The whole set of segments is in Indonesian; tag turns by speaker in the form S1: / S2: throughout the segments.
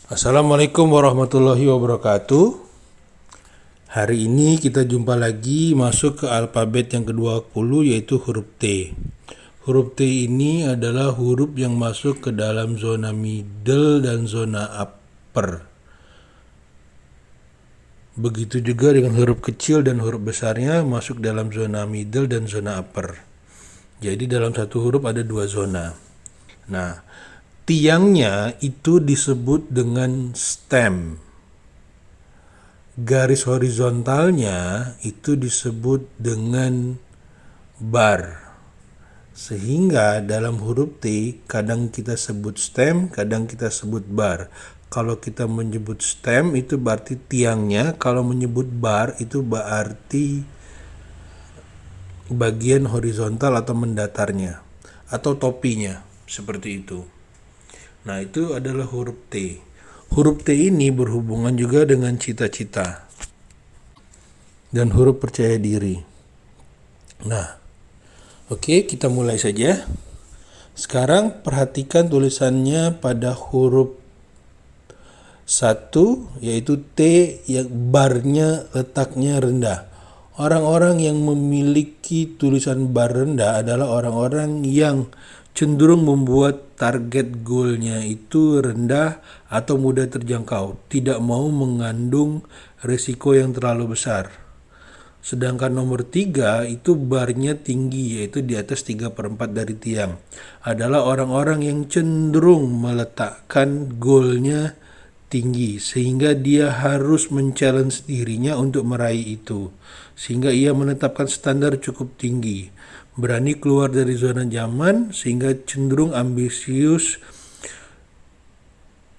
S1: Assalamualaikum warahmatullahi wabarakatuh. Hari ini kita jumpa lagi masuk ke alfabet yang ke-20 yaitu huruf T. Huruf T ini adalah huruf yang masuk ke dalam zona middle dan zona upper. Begitu juga dengan huruf kecil dan huruf besarnya masuk dalam zona middle dan zona upper. Jadi dalam satu huruf ada dua zona. Nah, tiangnya itu disebut dengan stem. Garis horizontalnya itu disebut dengan bar. Sehingga dalam huruf T kadang kita sebut stem, kadang kita sebut bar. Kalau kita menyebut stem itu berarti tiangnya, kalau menyebut bar itu berarti bagian horizontal atau mendatarnya atau topinya, seperti itu. Nah, itu adalah huruf T. Huruf T ini berhubungan juga dengan cita-cita dan huruf percaya diri. Nah, oke, kita mulai saja. Sekarang perhatikan tulisannya pada huruf 1, yaitu T yang barnya letaknya rendah. Orang-orang yang memiliki tulisan bar rendah adalah orang-orang yang cenderung membuat target goalnya itu rendah atau mudah terjangkau, tidak mau mengandung risiko yang terlalu besar. Sedangkan nomor 3 itu barnya tinggi, yaitu di atas 3/4 dari tiang. Adalah orang-orang yang cenderung meletakkan goalnya tinggi, sehingga dia harus men-challenge dirinya untuk meraih itu. Sehingga ia menetapkan standar cukup tinggi. Berani keluar dari zona nyaman, sehingga cenderung ambisius.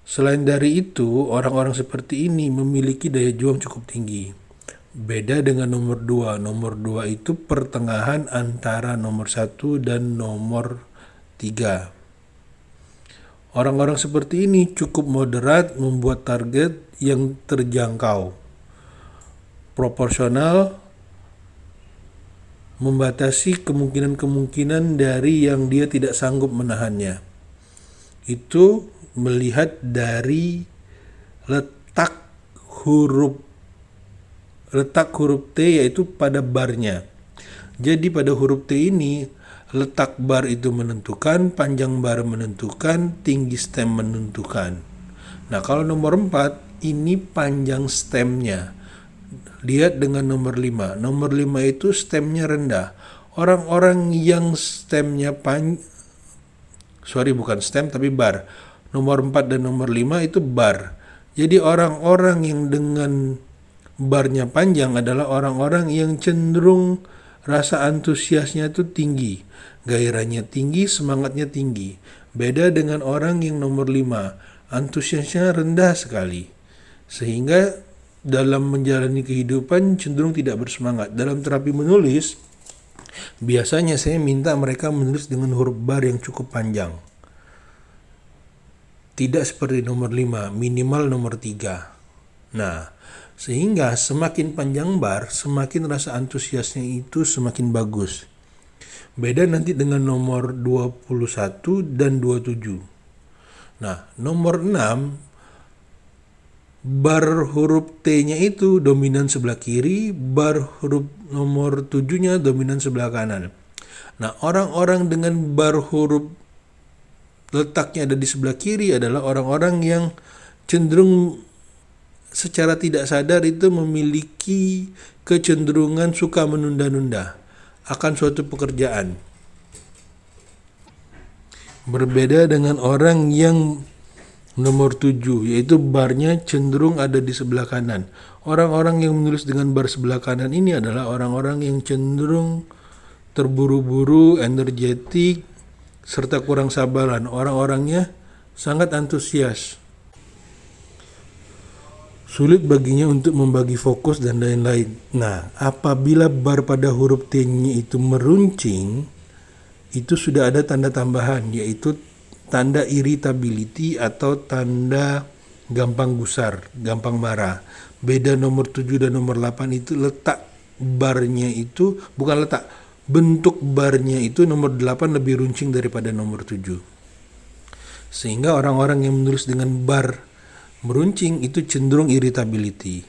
S1: Selain dari itu, orang-orang seperti ini memiliki daya juang cukup tinggi. Beda dengan nomor 2. Nomor 2 itu pertengahan antara nomor 1 dan nomor 3. Orang-orang seperti ini cukup moderat, membuat target yang terjangkau, proporsional, membatasi kemungkinan-kemungkinan dari yang dia tidak sanggup menahannya. Itu melihat dari letak huruf T, yaitu pada barnya. Jadi pada huruf T ini letak bar itu menentukan, panjang bar menentukan, tinggi stem menentukan. Nah, kalau nomor 4 ini panjang stemnya. Lihat dengan nomor 5. Nomor 5 itu stemnya rendah. Orang-orang yang stemnya bukan stem tapi bar. Nomor 4 dan nomor 5 itu bar. Jadi orang-orang yang dengan barnya panjang adalah orang-orang yang cenderung rasa antusiasnya itu tinggi, gairahnya tinggi, semangatnya tinggi. Beda dengan orang yang nomor 5, antusiasnya rendah sekali. Sehingga dalam menjalani kehidupan cenderung tidak bersemangat. Dalam terapi menulis, biasanya saya minta mereka menulis dengan huruf bar yang cukup panjang. Tidak seperti nomor 5, minimal nomor 3. Nah, sehingga semakin panjang bar, semakin rasa antusiasnya itu semakin bagus. Beda nanti dengan nomor 21 dan 27. Nah, nomor 6, bar huruf T-nya itu dominan sebelah kiri, bar huruf nomor 7-nya dominan sebelah kanan. Nah, orang-orang dengan bar huruf letaknya ada di sebelah kiri adalah orang-orang yang cenderung secara tidak sadar itu memiliki kecenderungan suka menunda-nunda akan suatu pekerjaan. Berbeda dengan orang yang nomor 7, yaitu barnya cenderung ada di sebelah kanan. Orang-orang yang menulis dengan bar sebelah kanan ini adalah orang-orang yang cenderung terburu-buru, energetik, serta kurang sabaran. Orang-orangnya sangat antusias. Sulit baginya untuk membagi fokus dan lain-lain. Nah, apabila bar pada huruf T-nya itu meruncing, itu sudah ada tanda tambahan, yaitu tanda irritability atau tanda gampang gusar, gampang marah. Beda nomor 7 dan nomor 8 itu letak barnya itu, bukan letak, bentuk barnya itu nomor 8 lebih runcing daripada nomor 7. Sehingga orang-orang yang menulis dengan bar Meruncing itu cenderung irritability.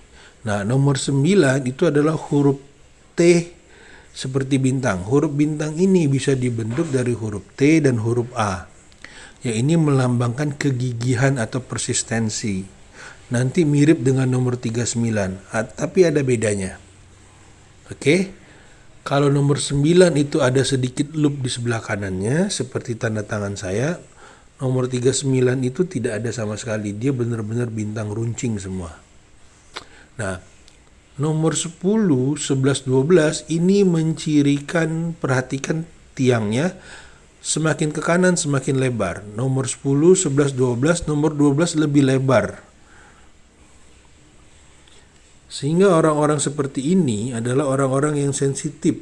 S1: Nah, nomor 9 itu adalah huruf T seperti bintang. Huruf bintang ini bisa dibentuk dari huruf T dan huruf A. Yang ini melambangkan kegigihan atau persistensi. Nanti mirip dengan nomor 39, tapi ada bedanya. Oke. Kalau nomor 9 itu ada sedikit loop di sebelah kanannya seperti tanda tangan saya. Nomor 39 itu tidak ada sama sekali. Dia benar-benar bintang runcing semua. Nah, nomor 10, 11, 12 ini mencirikan, perhatikan tiangnya, semakin ke kanan semakin lebar. Nomor 10, 11, 12, nomor 12 lebih lebar. Sehingga orang-orang seperti ini adalah orang-orang yang sensitif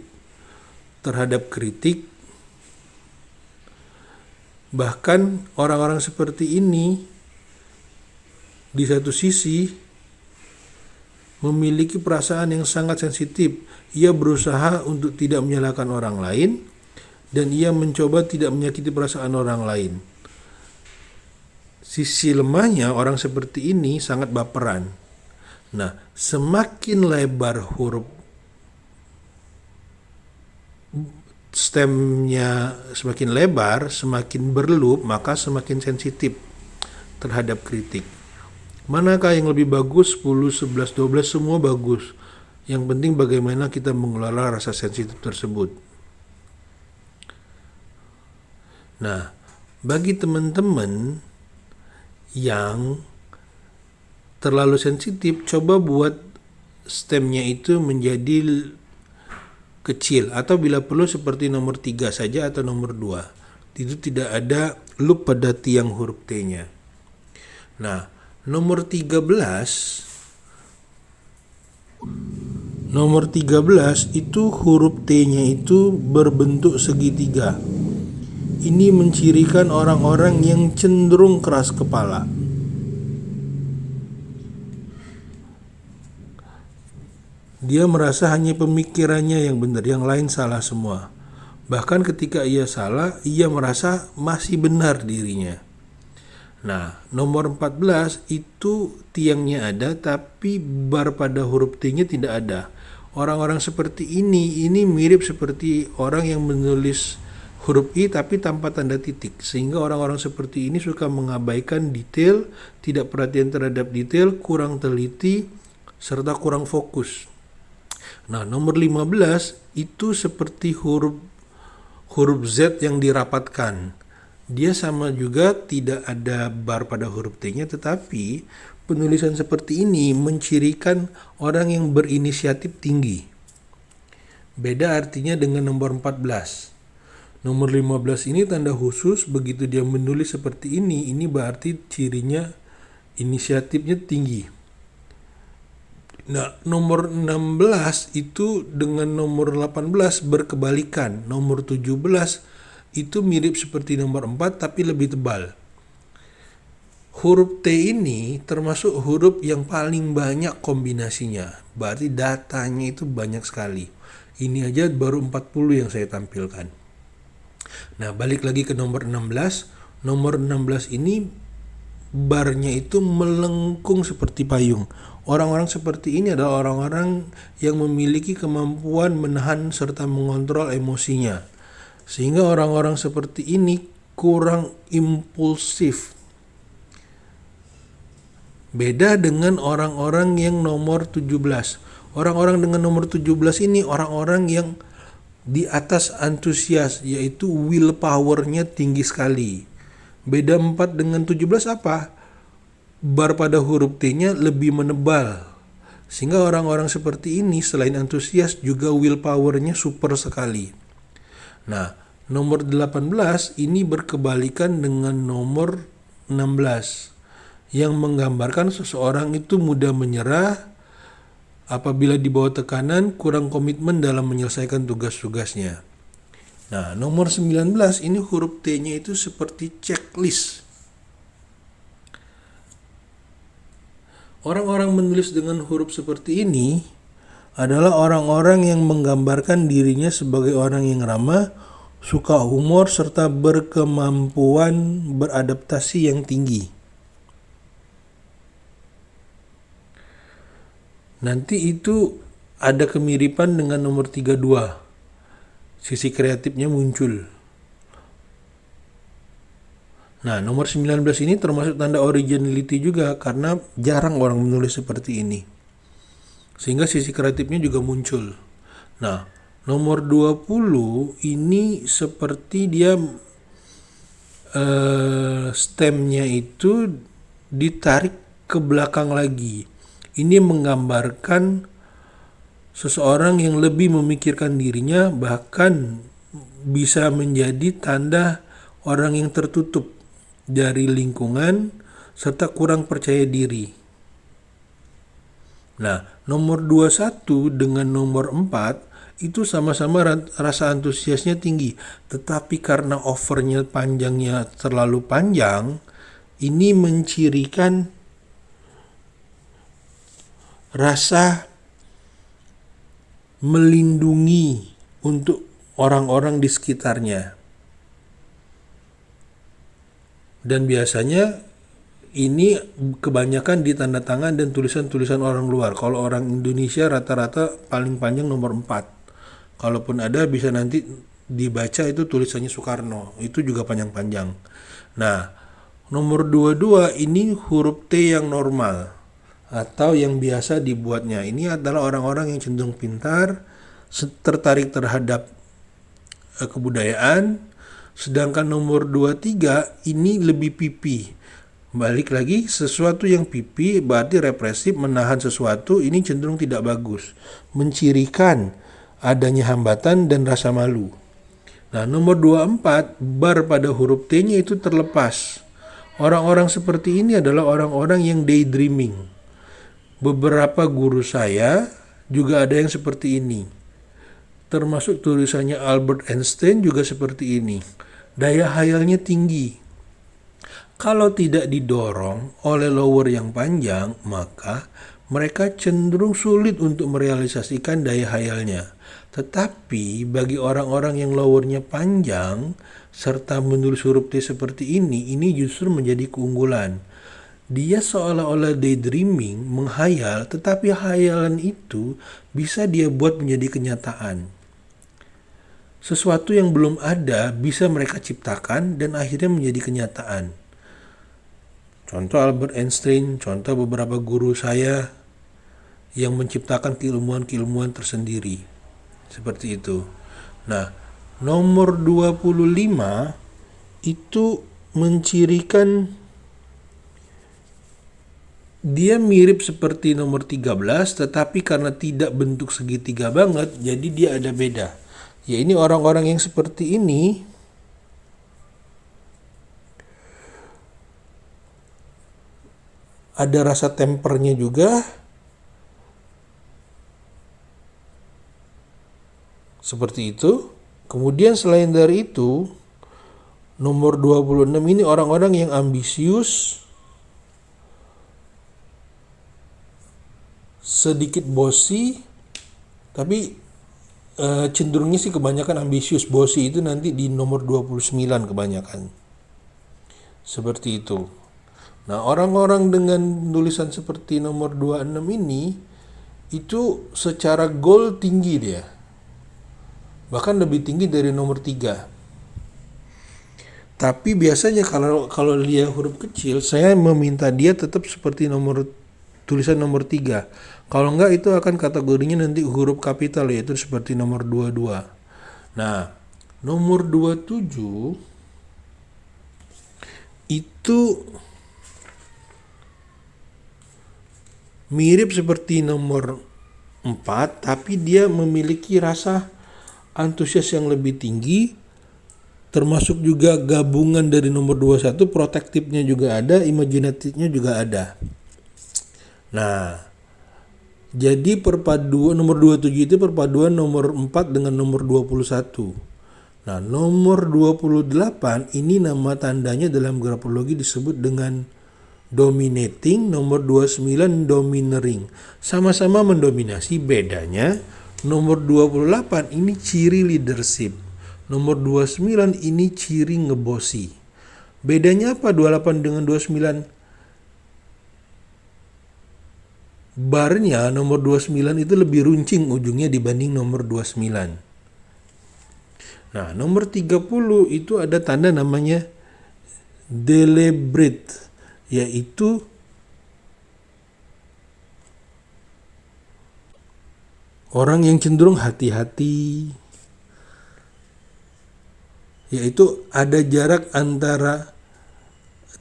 S1: terhadap kritik. Bahkan orang-orang seperti ini di satu sisi memiliki perasaan yang sangat sensitif. Ia berusaha untuk tidak menyalahkan orang lain dan ia mencoba tidak menyakiti perasaan orang lain. Sisi lemahnya orang seperti ini sangat baperan. Nah, semakin lebar huruf stemnya, semakin lebar, semakin berloop, maka semakin sensitif terhadap kritik. Manakah yang lebih bagus? 10, 11, 12 semua bagus. Yang penting bagaimana kita mengelola rasa sensitif tersebut. Nah, bagi teman-teman yang terlalu sensitif, coba buat stemnya itu menjadi kecil atau bila perlu seperti nomor 3 saja atau nomor 2. Itu tidak ada loop pada tiang huruf T-nya. Nah, nomor 13 itu huruf T-nya itu berbentuk segitiga. Ini mencirikan orang-orang yang cenderung keras kepala. Dia merasa hanya pemikirannya yang benar, yang lain salah semua. Bahkan ketika ia salah, ia merasa masih benar dirinya. Nah, nomor 14 itu tiangnya ada, tapi bar pada huruf T-nya tidak ada. Orang-orang seperti ini mirip seperti orang yang menulis huruf I tapi tanpa tanda titik. Sehingga orang-orang seperti ini suka mengabaikan detail, tidak perhatian terhadap detail, kurang teliti, serta kurang fokus. Nah, nomor 15 itu seperti huruf Z yang dirapatkan. Dia sama juga tidak ada bar pada huruf T-nya, tetapi penulisan seperti ini mencirikan orang yang berinisiatif tinggi. Beda artinya dengan nomor 14. Nomor 15 ini tanda khusus, begitu dia menulis seperti ini berarti cirinya inisiatifnya tinggi. Nah, nomor 16 itu dengan nomor 18 berkebalikan. Nomor 17 itu mirip seperti nomor 4 tapi lebih tebal. Huruf T ini termasuk huruf yang paling banyak kombinasinya. Berarti datanya itu banyak sekali. Ini aja baru 40 yang saya tampilkan. Nah, balik lagi ke nomor 16. Nomor 16 ini barnya itu melengkung seperti payung. Orang-orang seperti ini adalah orang-orang yang memiliki kemampuan menahan serta mengontrol emosinya. Sehingga orang-orang seperti ini kurang impulsif. Beda dengan orang-orang yang nomor 17. Orang-orang dengan nomor 17 ini orang-orang yang di atas antusias, yaitu willpower-nya tinggi sekali. Beda 4 dengan 17 apa? Bar pada huruf T-nya lebih menebal. Sehingga orang-orang seperti ini selain antusias juga willpower-nya super sekali. Nah, nomor 18 ini berkebalikan dengan nomor 16 yang menggambarkan seseorang itu mudah menyerah apabila di bawah tekanan, kurang komitmen dalam menyelesaikan tugas-tugasnya. Nah, nomor 19 ini huruf T-nya itu seperti checklist. Orang-orang menulis dengan huruf seperti ini adalah orang-orang yang menggambarkan dirinya sebagai orang yang ramah, suka humor, serta berkemampuan beradaptasi yang tinggi. nanti itu ada kemiripan dengan nomor 32. Sisi kreatifnya muncul. Nah, nomor 19 ini termasuk tanda originality juga karena jarang orang menulis seperti ini. Sehingga sisi kreatifnya juga muncul. Nah, nomor 20 ini seperti dia stemnya itu ditarik ke belakang lagi. Ini menggambarkan seseorang yang lebih memikirkan dirinya, bahkan bisa menjadi tanda orang yang tertutup dari lingkungan serta kurang percaya diri. Nah, nomor 21 dengan nomor 4 itu sama-sama rasa antusiasnya tinggi, tetapi karena overnya panjangnya terlalu panjang, ini mencirikan rasa melindungi untuk orang-orang di sekitarnya. Dan biasanya ini kebanyakan di tanda tangan dan tulisan-tulisan orang luar. Kalau orang Indonesia rata-rata paling panjang nomor 4. Kalaupun ada bisa nanti dibaca itu tulisannya Soekarno. Itu juga panjang-panjang. Nah, nomor 22 ini huruf T yang normal atau yang biasa dibuatnya. Ini adalah orang-orang yang cenderung pintar, tertarik terhadap kebudayaan. Sedangkan nomor 23 ini lebih pipi. Balik lagi, sesuatu yang pipi berarti represif, menahan sesuatu, ini cenderung tidak bagus. Mencirikan adanya hambatan dan rasa malu. Nah, nomor 24, bar pada huruf T-nya itu terlepas. Orang-orang seperti ini adalah orang-orang yang daydreaming. Beberapa guru saya juga ada yang seperti ini. Termasuk tulisannya Albert Einstein juga seperti ini. Daya hayalnya tinggi. Kalau tidak didorong oleh lower yang panjang, maka mereka cenderung sulit untuk merealisasikan daya hayalnya. Tetapi bagi orang-orang yang lowernya panjang serta menulis huruf T seperti ini justru menjadi keunggulan. Dia seolah-olah daydreaming, menghayal, tetapi hayalan itu bisa dia buat menjadi kenyataan. Sesuatu yang belum ada bisa mereka ciptakan dan akhirnya menjadi kenyataan. Contoh Albert Einstein, contoh beberapa guru saya yang menciptakan keilmuan-keilmuan tersendiri. Seperti itu. Nah, nomor 25 itu mencirikan dia mirip seperti nomor 13, tetapi karena tidak bentuk segitiga banget, jadi dia ada beda. Ya, ini orang-orang yang seperti ini ada rasa tempernya juga. Seperti itu. Kemudian selain dari itu, nomor 26 ini orang-orang yang ambisius, sedikit bossy, tapi cenderungnya sih kebanyakan ambisius. Bossy itu nanti di nomor 29 kebanyakan. Seperti itu. Nah, orang-orang dengan tulisan seperti nomor 26 ini itu secara goal tinggi dia. Bahkan lebih tinggi dari nomor 3. Tapi biasanya kalau dia huruf kecil, saya meminta dia tetap seperti tulisan nomor 3. Kalau enggak, itu akan kategorinya nanti huruf kapital, yaitu seperti nomor 22. Nah, nomor 27 itu mirip seperti nomor 4, tapi dia memiliki rasa antusias yang lebih tinggi, termasuk juga gabungan dari nomor 21, protektifnya juga ada, imajinatifnya juga ada. Nah, jadi perpaduan nomor 27 itu perpaduan nomor 4 dengan nomor 21. Nah, nomor 28 ini nama tandanya dalam grafologi disebut dengan dominating, nomor 29 domineering. Sama-sama mendominasi, bedanya nomor 28 ini ciri leadership. Nomor 29 ini ciri ngebosi. Bedanya apa 28 dengan 29? barnya nomor 29 itu lebih runcing ujungnya dibanding nomor 29. Nah, nomor 30 itu ada tanda namanya deliberate, yaitu orang yang cenderung hati-hati, yaitu ada jarak antara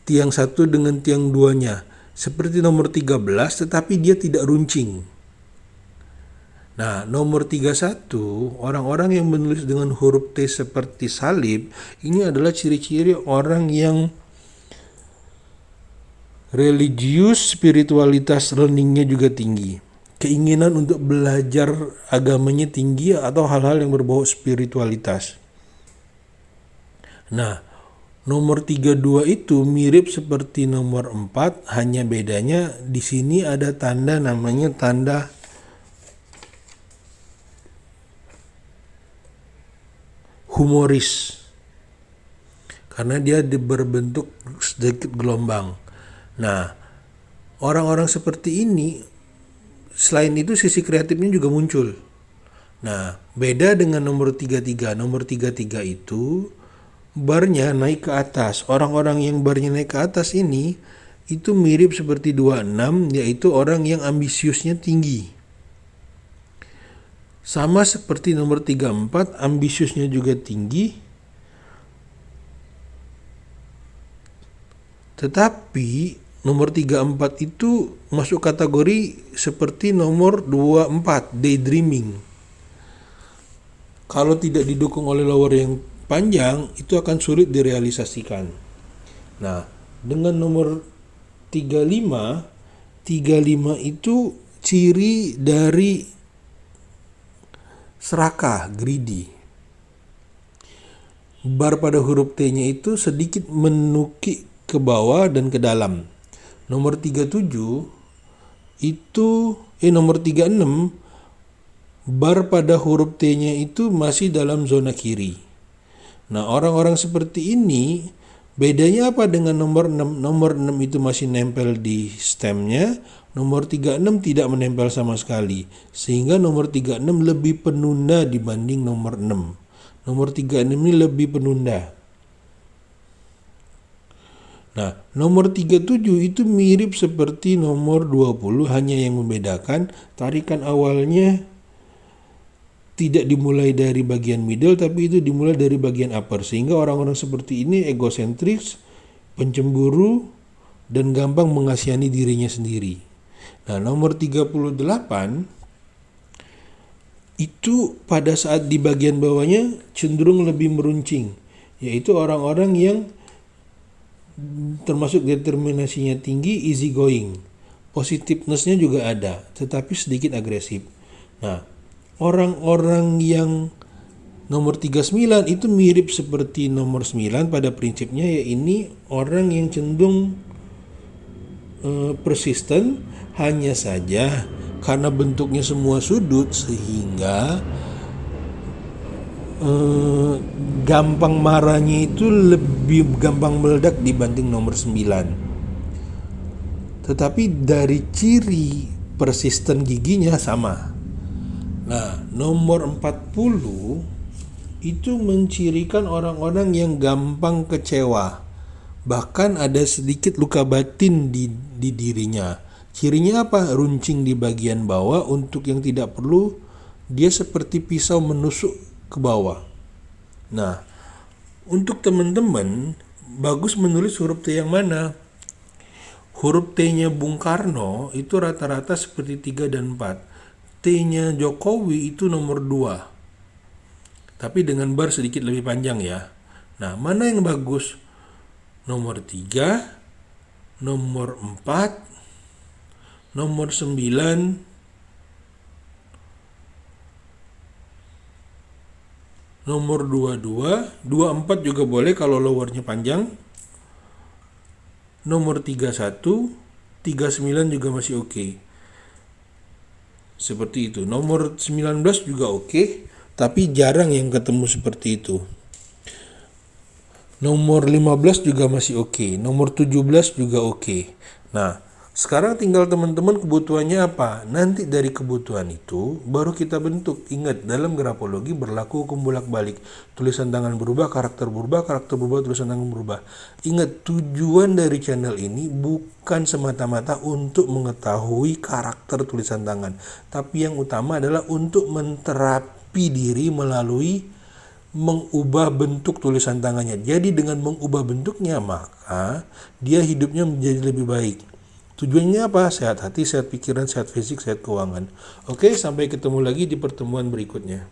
S1: tiang satu dengan tiang duanya. Seperti nomor 13, tetapi dia tidak runcing. Nah, nomor 31, orang-orang yang menulis dengan huruf T seperti salib, ini adalah ciri-ciri orang yang religius, spiritualitas learningnya juga tinggi. Keinginan untuk belajar agamanya tinggi atau hal-hal yang berbau spiritualitas. Nah, nomor 32 itu mirip seperti nomor 4, hanya bedanya di sini ada tanda namanya tanda humoris. Karena dia berbentuk sedikit gelombang. Nah, orang-orang seperti ini, selain itu sisi kreatifnya juga muncul. Nah, beda dengan nomor 33. Nomor 33 itu barnya naik ke atas. Orang-orang yang barnya naik ke atas ini itu mirip seperti 26, yaitu orang yang ambisiusnya tinggi. Sama seperti nomor 34, ambisiusnya juga tinggi. Tetapi nomor 34 itu masuk kategori seperti nomor 24, daydreaming. Kalau tidak didukung oleh lower yang panjang, itu akan sulit direalisasikan. Nah, dengan nomor 35 itu ciri dari serakah, greedy. Bar pada huruf T-nya itu sedikit menukik ke bawah dan ke dalam. Nomor 37 itu nomor 36, bar pada huruf T-nya itu masih dalam zona kiri. Nah, orang-orang seperti ini bedanya apa dengan nomor 6? Nomor 6 itu masih nempel di stemnya, nomor 36 tidak menempel sama sekali. Sehingga nomor 36 lebih penunda dibanding nomor 6. Nomor 36 ini lebih penunda. Nah, nomor 37 itu mirip seperti nomor 20, hanya yang membedakan tarikan awalnya tidak dimulai dari bagian middle, tapi itu dimulai dari bagian upper. Sehingga orang-orang seperti ini egosentris, pencemburu, dan gampang mengasihani dirinya sendiri. Nah, nomor 38 itu pada saat di bagian bawahnya cenderung lebih meruncing, yaitu orang-orang yang termasuk determinasinya tinggi, easy going. Positiveness-nya juga ada, tetapi sedikit agresif. Nah, orang-orang yang nomor 39 itu mirip seperti nomor 9 pada prinsipnya, ya ini orang yang cenderung persisten, hanya saja karena bentuknya semua sudut sehingga gampang marahnya itu lebih gampang meledak dibanding nomor 9. Tetapi dari ciri persisten giginya sama. Nah, nomor 40 itu mencirikan orang-orang yang gampang kecewa. Bahkan ada sedikit luka batin di dirinya. Cirinya apa? Runcing di bagian bawah. Untuk yang tidak perlu, dia seperti pisau menusuk ke bawah. Nah, untuk teman-teman, bagus menulis huruf T yang mana? Huruf T-nya Bung Karno itu rata-rata seperti 3 dan 4. T-nya Jokowi itu nomor 2. Tapi dengan bar sedikit lebih panjang ya. Nah, mana yang bagus? Nomor 3, nomor 4, nomor 9, nomor 22, 24 juga boleh kalau lowernya panjang. Nomor 31, 39 juga masih oke. Seperti itu. Nomor 19 juga oke, tapi jarang yang ketemu seperti itu. Nomor 15 juga masih oke. Nomor 17 juga oke. Nah, Sekarang tinggal teman-teman kebutuhannya apa. Nanti dari kebutuhan itu baru kita bentuk. Ingat, dalam grafologi berlaku hukum bolak-balik. Tulisan tangan berubah, karakter berubah, tulisan tangan berubah. Ingat, tujuan dari channel ini bukan semata-mata untuk mengetahui karakter tulisan tangan. Tapi yang utama adalah untuk menterapi diri melalui mengubah bentuk tulisan tangannya. Jadi dengan mengubah bentuknya, maka dia hidupnya menjadi lebih baik. Tujuannya apa? Sehat hati, sehat pikiran, sehat fisik, sehat keuangan. Oke, sampai ketemu lagi di pertemuan berikutnya.